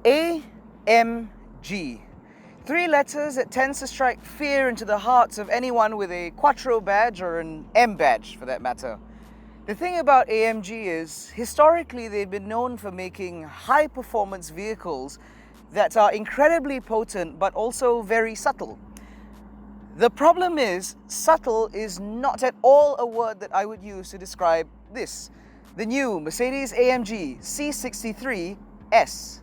AMG. Three letters that tends to strike fear into the hearts of anyone with a Quattro badge or an M badge for that matter. The thing about AMG is, historically they've been known for making high performance vehicles that are incredibly potent but also very subtle. The problem is, subtle is not at all a word that I would use to describe this. The new Mercedes-AMG C63 S.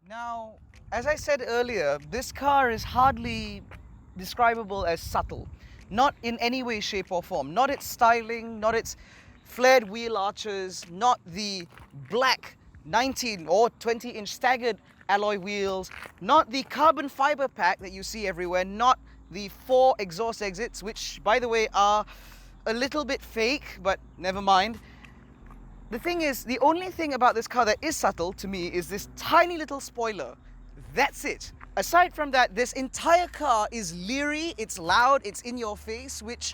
Now, as I said earlier, this car is hardly describable as subtle. Not in any way, shape or form. Not its styling, not its flared wheel arches, not the black 19 or 20-inch staggered alloy wheels, not the carbon fiber pack that you see everywhere, not the 4 exhaust exits, which by the way are a little bit fake, but never mind. The thing is, the only thing about this car that is subtle to me is this tiny little spoiler. That's it. Aside from that, this entire car is leery, it's loud, it's in your face, which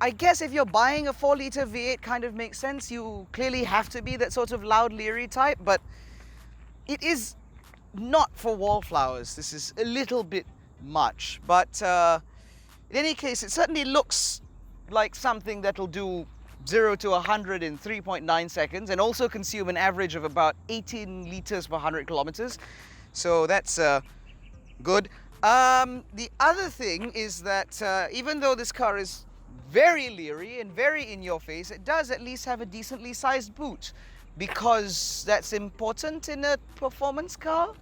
I guess if you're buying a 4-litre V8 kind of makes sense. You clearly have to be that sort of loud, leery type, but it is not for wallflowers. This is a little bit much, but in any case, it certainly looks like something that'll do 0 to 100 in 3.9 seconds and also consume an average of about 18 litres per 100 kilometers. So that's good. The other thing is that even though this car is very leery and very in your face, it does at least have a decently sized boot, because that's important in a performance car.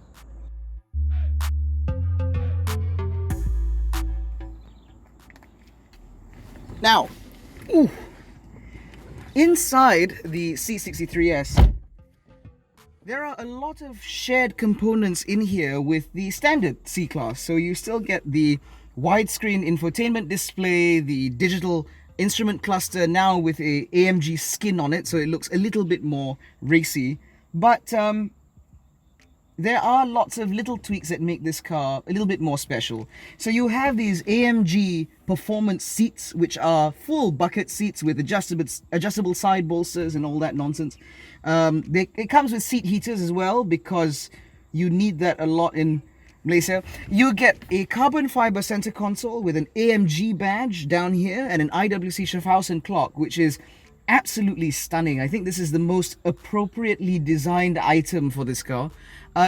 Now, inside the C63S, there are a lot of shared components in here with the standard C-Class. So you still get the widescreen infotainment display, the digital instrument cluster now with a AMG skin on it, so it looks a little bit more racy. But there are lots of little tweaks that make this car a little bit more special. So you have these AMG performance seats, which are full bucket seats with adjustable side bolsters and all that nonsense. It comes with seat heaters as well, because you need that a lot in Malaysia. You get a carbon fiber center console with an AMG badge down here and an IWC Schaffhausen clock, which is absolutely stunning. I think this is the most appropriately designed item for this car.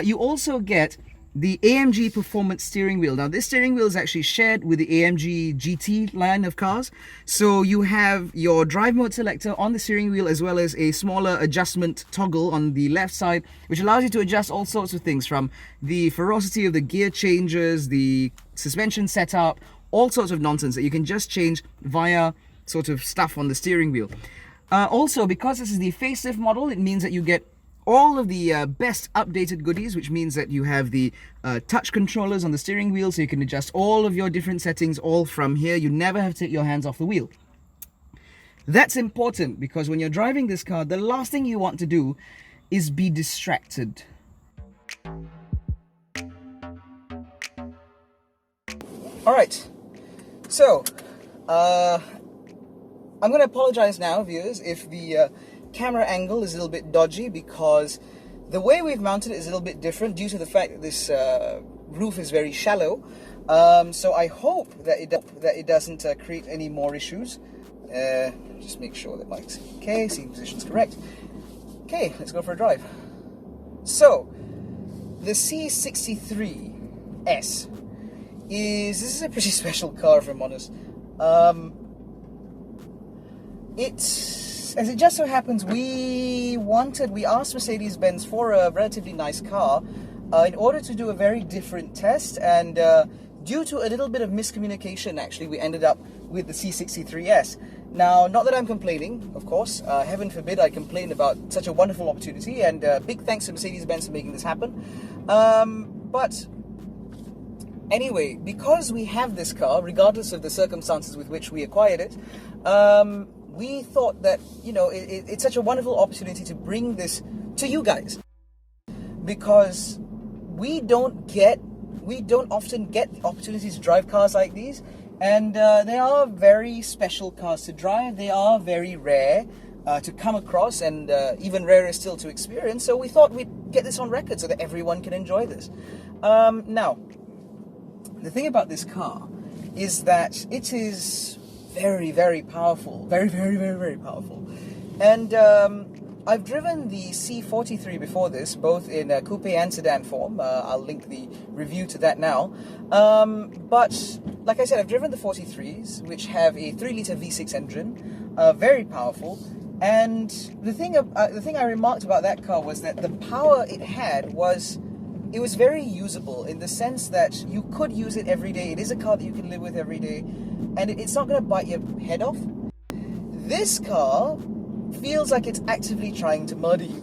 You also get the AMG Performance steering wheel. Now, this steering wheel is actually shared with the AMG GT line of cars. So you have your drive mode selector on the steering wheel, as well as a smaller adjustment toggle on the left side, which allows you to adjust all sorts of things, from the ferocity of the gear changes, the suspension setup, all sorts of nonsense that you can just change via sort of stuff on the steering wheel. Also, because this is the facelift model, it means that you get all of the best updated goodies, which means that you have the touch controllers on the steering wheel, so you can adjust all of your different settings all from here. You never have to take your hands off the wheel. That's important, because when you're driving this car, the last thing you want to do is be distracted. Alright, so I'm going to apologize now, viewers, if the camera angle is a little bit dodgy, because the way we've mounted it is a little bit different due to the fact that this roof is very shallow. So I hope that it doesn't create any more issues. Just make sure that mic's okay, seating position's correct. Okay, let's go for a drive. So, the C63 S this is a pretty special car, if I'm honest. As it just so happens, we asked Mercedes-Benz for a relatively nice car in order to do a very different test, and due to a little bit of miscommunication, actually, we ended up with the C63 S. Now, not that I'm complaining, of course, heaven forbid I complain about such a wonderful opportunity, and big thanks to Mercedes-Benz for making this happen. But anyway, because we have this car, regardless of the circumstances with which we acquired it, we thought that, you know, it's such a wonderful opportunity to bring this to you guys, because we don't often get opportunities to drive cars like these. And they are very special cars to drive. They are very rare to come across, and even rarer still to experience. So we thought we'd get this on record so that everyone can enjoy this. Now, the thing about this car is that it is very, very powerful. Very, very, very, very powerful. And I've driven the C43 before this, both in coupe and sedan form. I'll link the review to that now. But like I said, I've driven the 43s, which have a 3-litre V6 engine, very powerful. And the thing I remarked about that car was that the power it had was, it was very usable in the sense that you could use it every day. It is a car that you can live with every day, and it's not going to bite your head off. This car feels like it's actively trying to murder you,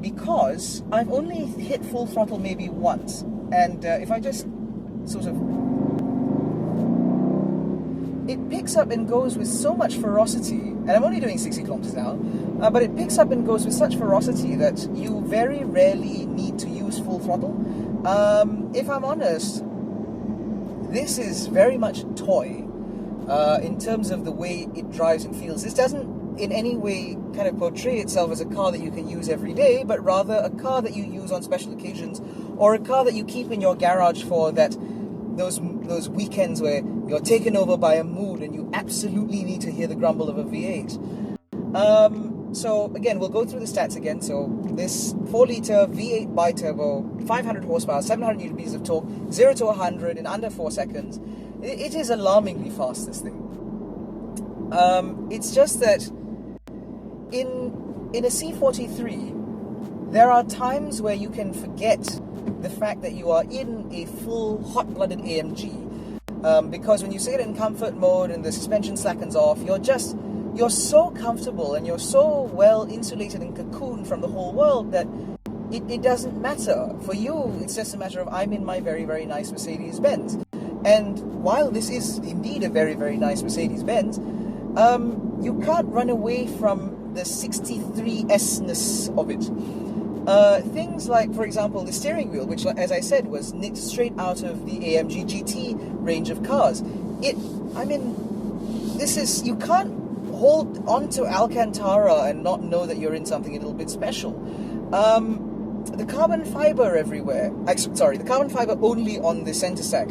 because I've only hit full throttle maybe once, and if I just sort of, it picks up and goes with so much ferocity, and I'm only doing 60 kilometers now, but it picks up and goes with such ferocity that you very rarely need to use full throttle. If I'm honest, this is very much toy in terms of the way it drives and feels. This doesn't in any way kind of portray itself as a car that you can use every day, but rather a car that you use on special occasions, or a car that you keep in your garage for those weekends where you're taken over by a mood and you absolutely need to hear the grumble of a V8. So again, we'll go through the stats again. So this 4-litre V8 bi-turbo, 500 horsepower, 700 Newton meters of torque, 0 to 100 in under 4 seconds. It is alarmingly fast, this thing. It's just that in a C43, there are times where you can forget the fact that you are in a full hot-blooded AMG, because when you sit in comfort mode and the suspension slackens off, you're so comfortable and you're so well insulated and cocooned from the whole world that it doesn't matter. For you, it's just a matter of, I'm in my very, very nice Mercedes-Benz. And while this is indeed a very, very nice Mercedes-Benz, you can't run away from the 63S-ness of it. Things like, for example, the steering wheel, which, as I said, was nicked straight out of the AMG GT range of cars. You can't hold onto Alcantara and not know that you're in something a little bit special. The carbon fiber everywhere. The carbon fiber only on the center stack.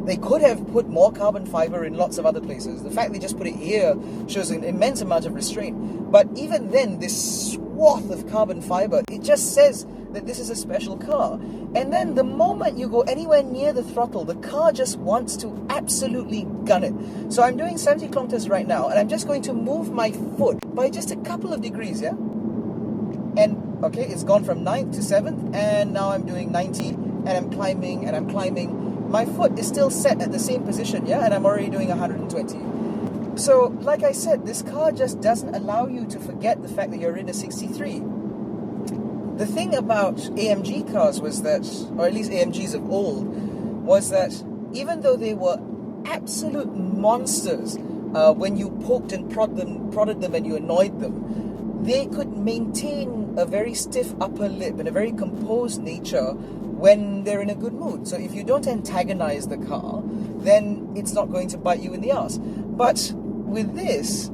They could have put more carbon fiber in lots of other places. The fact they just put it here shows an immense amount of restraint. But even then, this swath of carbon fiber, it just says that this is a special car. And then the moment you go anywhere near the throttle, the car just wants to absolutely gun it. So I'm doing 70 kilometers right now, and I'm just going to move my foot by just a couple of degrees, yeah? And, okay, it's gone from 9th to 7th, and now I'm doing 90, and I'm climbing, and I'm climbing. My foot is still set at the same position, yeah, and I'm already doing 120. So, like I said, this car just doesn't allow you to forget the fact that you're in a 63. The thing about AMG cars was that, or at least AMGs of old, was that even though they were absolute monsters when you poked and prodded them and you annoyed them, they could maintain a very stiff upper lip and a very composed nature when they're in a good mood. So if you don't antagonize the car, then it's not going to bite you in the ass. But with this,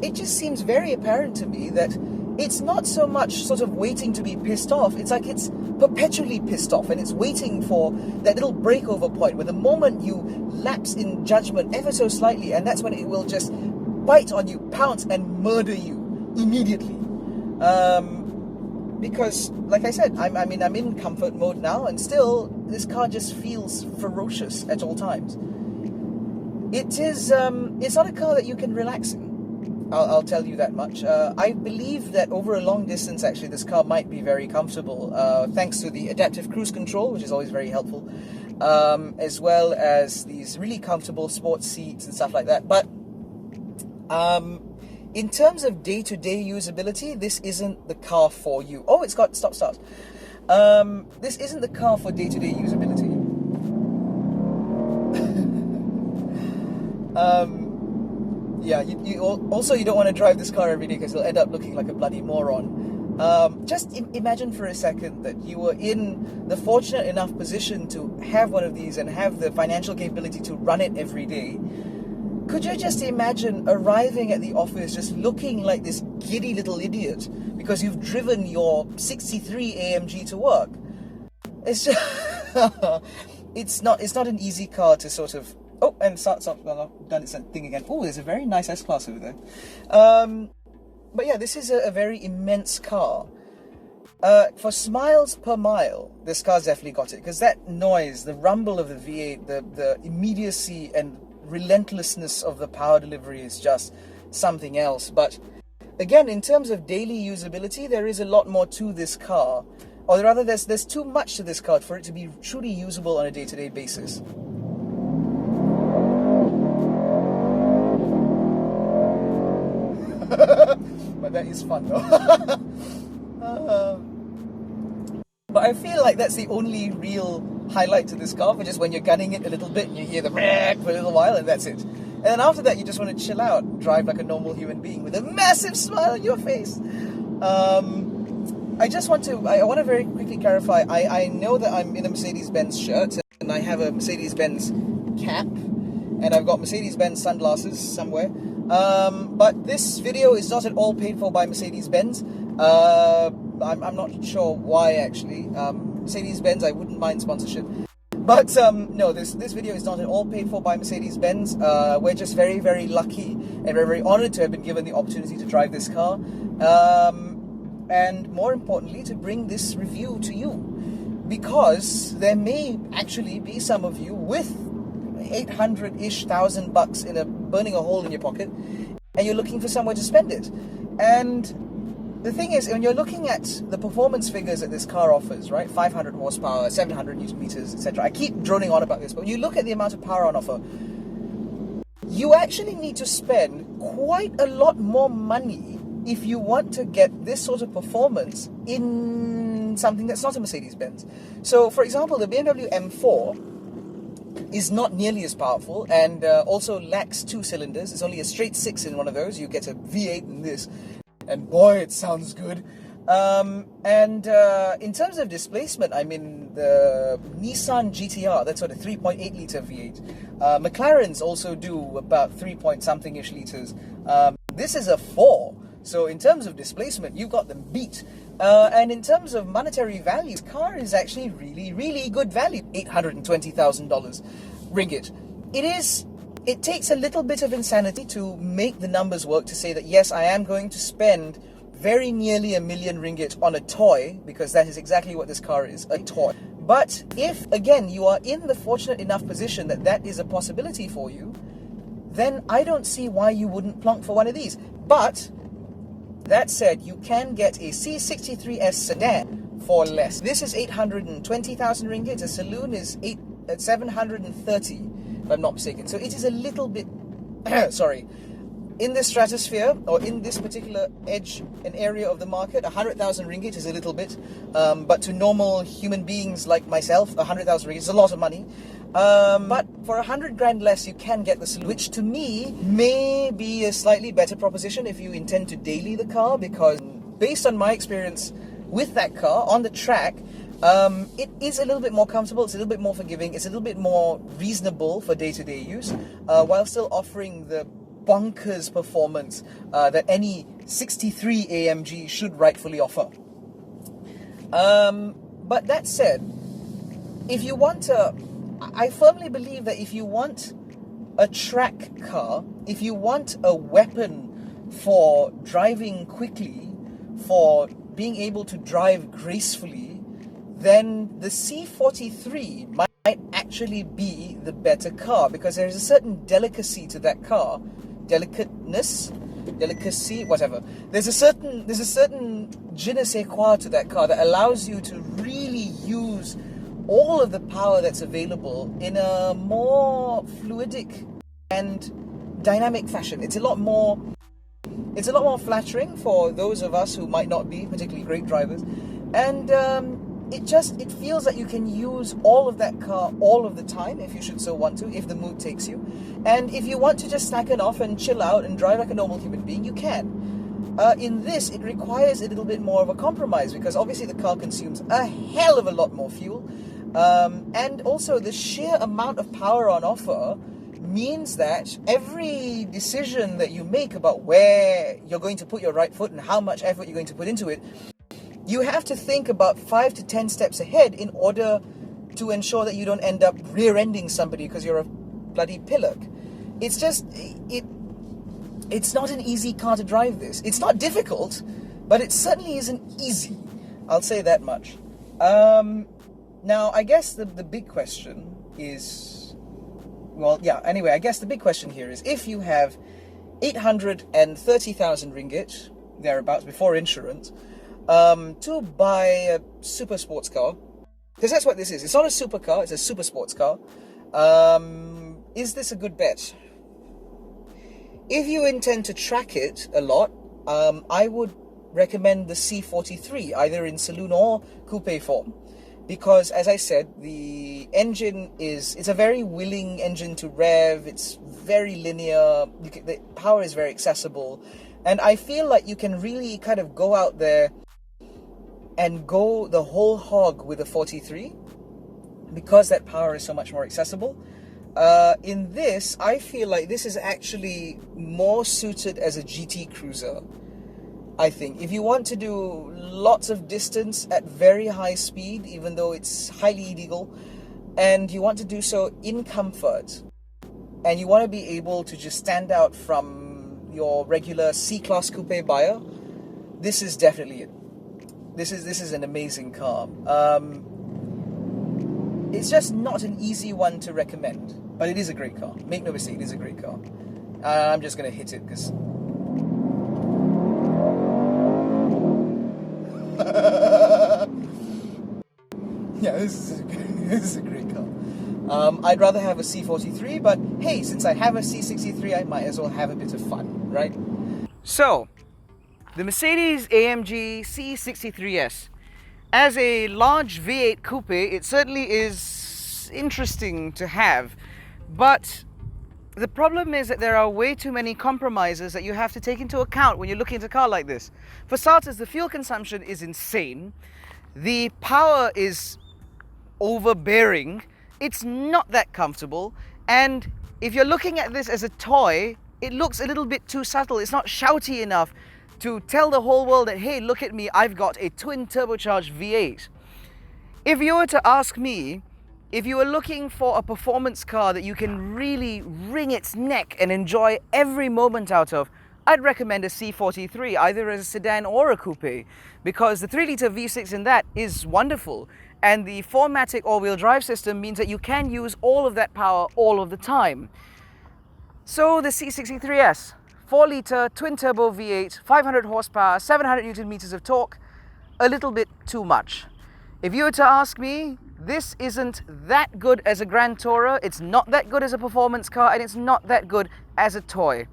it just seems very apparent to me that it's not so much sort of waiting to be pissed off. It's like it's perpetually pissed off, and it's waiting for that little breakover point where the moment you lapse in judgment ever so slightly, and that's when it will just bite on you, pounce, and murder you immediately. Because, like I said, I'm in comfort mode now, and still, this car just feels ferocious at all times. It's not a car that you can relax in. I'll tell you that much. I believe that over a long distance, actually, this car might be very comfortable, thanks to the adaptive cruise control, which is always very helpful, as well as these really comfortable sports seats and stuff like that. But in terms of day-to-day usability, this isn't the car for you. Oh, it's got stop-start. This isn't the car for day-to-day usability. Yeah, you don't want to drive this car every day because you'll end up looking like a bloody moron. Just imagine for a second that you were in the fortunate enough position to have one of these and have the financial capability to run it every day. Could you just imagine arriving at the office just looking like this giddy little idiot because you've driven your 63 AMG to work? It's just it's not an easy car to sort of done its thing again. Oh, there's a very nice S-Class over there. But yeah, this is a very immense car. For miles per mile, this car's definitely got it, because that noise, the rumble of the V8, the immediacy and relentlessness of the power delivery is just something else. But again, in terms of daily usability, there is a lot more to this car, or rather there's too much to this car for it to be truly usable on a day-to-day basis. But that is fun though. But I feel like that's the only real highlight to this car, for just when you're gunning it a little bit and you hear the for a little while, and that's it. And then after that, you just want to chill out, drive like a normal human being with a massive smile on your face. I want to very quickly clarify, I know that I'm in a Mercedes-Benz shirt, and I have a Mercedes-Benz cap, and I've got Mercedes-Benz sunglasses somewhere. But this video is not at all paid for by Mercedes-Benz. I'm not sure why, actually. Mercedes-Benz, I wouldn't mind sponsorship. But no, this video is not at all paid for by Mercedes-Benz. We're just very, very lucky and very, very honored to have been given the opportunity to drive this car. And more importantly, to bring this review to you. Because there may actually be some of you with 800-ish thousand bucks burning a hole in your pocket, and you're looking for somewhere to spend it. And the thing is, when you're looking at the performance figures that this car offers, right, 500 horsepower, 700 newton meters, etc. I keep droning on about this, but when you look at the amount of power on offer, you actually need to spend quite a lot more money if you want to get this sort of performance in something that's not a Mercedes-Benz. So, for example, the BMW M4 is not nearly as powerful, and also lacks 2 cylinders. It's only a straight 6 in one of those. You get a V8 in this, and boy, it sounds good. In terms of displacement, I mean, the Nissan GTR, that's sort of 3.8 litre V8. McLarens also do about 3-point-something-ish litres. This is a 4. So in terms of displacement, you've got them beat. And in terms of monetary value, this car is actually really, really good value. $820,000 ringgit. It takes a little bit of insanity to make the numbers work, to say that yes, I am going to spend very nearly $1 million ringgit on a toy, because that is exactly what this car is, a toy. But if, again, you are in the fortunate enough position that that is a possibility for you, then I don't see why you wouldn't plonk for one of these. But that said, you can get a C63 S sedan for less. This is 820,000 ringgit. A saloon is 730, if I'm not mistaken. So it is a little bit, sorry, in this stratosphere, or in this particular edge and area of the market, 100,000 ringgit is a little bit. But to normal human beings like myself, 100,000 ringgit is a lot of money. But for 100 grand less, you can get the saloon, which to me may be a slightly better proposition if you intend to daily the car, because based on my experience with that car on the track, it is a little bit more comfortable, it's a little bit more forgiving, it's a little bit more reasonable for day-to-day use, while still offering the bonkers performance that any 63 AMG should rightfully offer. But that said, if you want to, I firmly believe that if you want a track car, if you want a weapon for driving quickly, for being able to drive gracefully, then the C43 might actually be the better car, because there is a certain delicacy to that car. Delicacy, whatever. There's a certain je ne sais quoi to that car that allows you to really use all of the power that's available in a more fluidic and dynamic fashion. It's a lot more flattering for those of us who might not be particularly great drivers, and it feels like you can use all of that car all of the time if you should so want to, if the mood takes you. And if you want to just snack it off and chill out and drive like a normal human being, you can. In this, it requires a little bit more of a compromise because obviously the car consumes a hell of a lot more fuel. And also the sheer amount of power on offer means that every decision that you make about where you're going to put your right foot and how much effort you're going to put into it, you have to think about 5 to 10 steps ahead in order to ensure that you don't end up rear-ending somebody because you're a bloody pillock. It's just, it's not an easy car to drive this. It's not difficult, but it certainly isn't easy. I'll say that much. Now, I guess the big question is, well, yeah, anyway, I guess the big question here is if you have 830,000 ringgit, thereabouts, before insurance, to buy a super sports car, because that's what this is. It's not a supercar, it's a super sports car. Is this a good bet? If you intend to track it a lot, I would recommend the C43, either in saloon or coupe form. Because, as I said, the engine it's a very willing engine to rev, it's very linear, the power is very accessible, and I feel like you can really kind of go out there and go the whole hog with a 43 because that power is so much more accessible. In this, I feel like this is actually more suited as a GT cruiser. I think if you want to do lots of distance at very high speed, even though it's highly illegal, and you want to do so in comfort, and you want to be able to just stand out from your regular C-Class coupe buyer, this is definitely it. This is an amazing car. It's just not an easy one to recommend, but it is a great car. Make no mistake, it is a great car. I'm just going to hit it because... yeah, this is a great car. I'd rather have a C43, but hey, since I have a C63, I might as well have a bit of fun, right? So, the Mercedes-AMG C63 S. As a large V8 coupe, it certainly is interesting to have, but the problem is that there are way too many compromises that you have to take into account when you're looking at a car like this. For starters, the fuel consumption is insane. The power is overbearing. It's not that comfortable. And if you're looking at this as a toy, it looks a little bit too subtle. It's not shouty enough to tell the whole world that, hey, look at me, I've got a twin turbocharged V8. If you were to ask me, if you were looking for a performance car that you can really wring its neck and enjoy every moment out of, I'd recommend a C43, either as a sedan or a coupe, because the 3-litre V6 in that is wonderful, and the 4MATIC all-wheel drive system means that you can use all of that power all of the time. So the C63S, 4-litre twin-turbo V8, 500 horsepower, 700 Newton meters of torque, a little bit too much. If you were to ask me, this isn't that good as a Grand Tourer, it's not that good as a performance car, and it's not that good as a toy.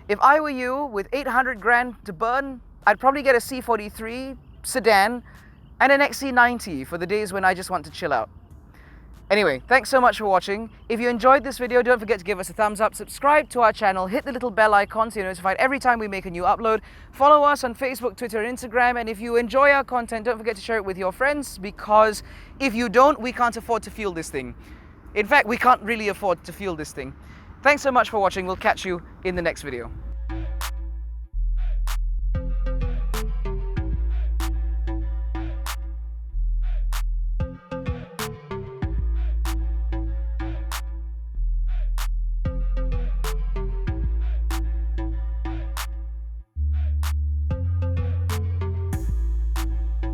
If I were you, with 800 grand to burn, I'd probably get a C43 sedan and an XC90 for the days when I just want to chill out. Anyway, thanks so much for watching. If you enjoyed this video, don't forget to give us a thumbs up, subscribe to our channel, hit the little bell icon so you're notified every time we make a new upload. Follow us on Facebook, Twitter, and Instagram. And if you enjoy our content, don't forget to share it with your friends, because if you don't, we can't afford to fuel this thing. In fact, we can't really afford to fuel this thing. Thanks so much for watching. We'll catch you in the next video.